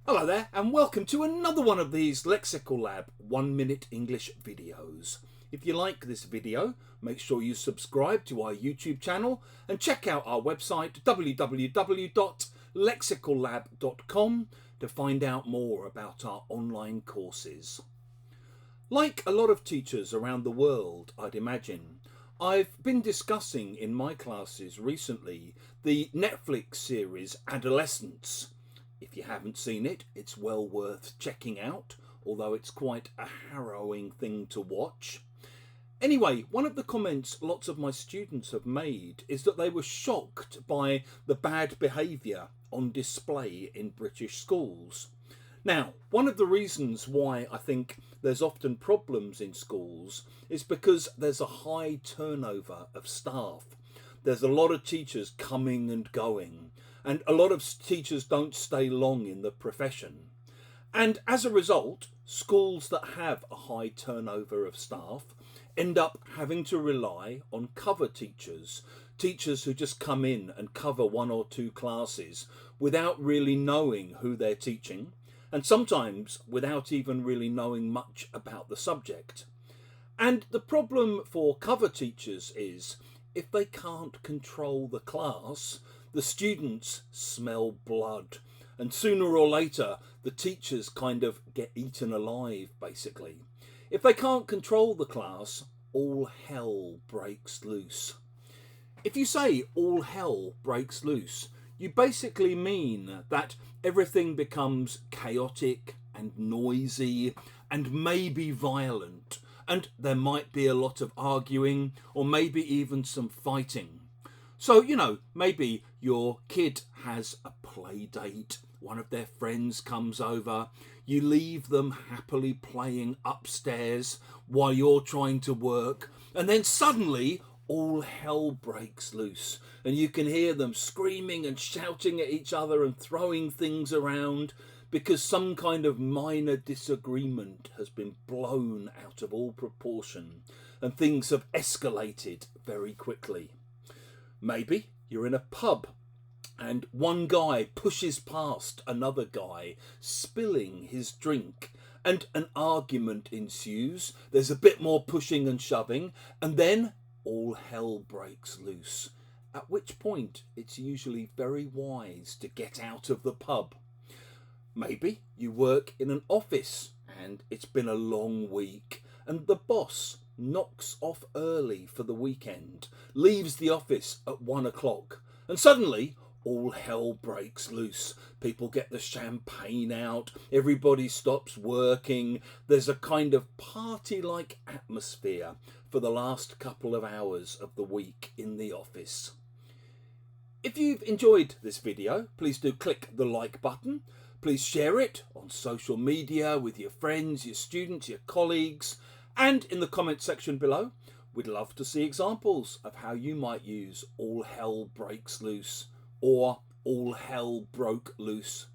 Hello there and welcome to another one of these Lexical Lab 1 minute English videos. If you like this video, make sure you subscribe to our YouTube channel and check out our website www.lexicallab.com to find out more about our online courses. Like a lot of teachers around the world, I'd imagine, I've been discussing in my classes recently the Netflix series Adolescence. If you haven't seen it, it's well worth checking out, although it's quite a harrowing thing to watch. Anyway, one of the comments lots of my students have made is that they were shocked by the bad behaviour on display in British schools. Now, one of the reasons why I think there's often problems in schools is because there's a high turnover of staff. There's a lot of teachers coming and going, and a lot of teachers don't stay long in the profession. And as a result, schools that have a high turnover of staff end up having to rely on cover teachers, teachers who just come in and cover 1 or 2 classes without really knowing who they're teaching, and sometimes without even really knowing much about the subject. And the problem for cover teachers is, if they can't control the class, the students smell blood, and sooner or later the teachers kind of get eaten alive, basically. If they can't control the class, all hell breaks loose. If you say all hell breaks loose, you basically mean that everything becomes chaotic and noisy and maybe violent, and there might be a lot of arguing or maybe even some fighting. So, maybe your kid has a play date, one of their friends comes over, you leave them happily playing upstairs while you're trying to work, and then suddenly all hell breaks loose and you can hear them screaming and shouting at each other and throwing things around because some kind of minor disagreement has been blown out of all proportion and things have escalated very quickly. Maybe you're in a pub and one guy pushes past another guy, spilling his drink, and an argument ensues. There's a bit more pushing and shoving, and then all hell breaks loose, at which point it's usually very wise to get out of the pub. Maybe you work in an office and it's been a long week and the boss knocks off early for the weekend, leaves the office at 1 o'clock, and suddenly all hell breaks loose. People get the champagne out, everybody stops working, there's a kind of party-like atmosphere for the last couple of hours of the week in the office. If you've enjoyed this video, please do click the like button. Please share it on social media with your friends, your students, your colleagues, and in the comment section below. We'd love to see examples of how you might use all hell breaks loose or all hell broke loose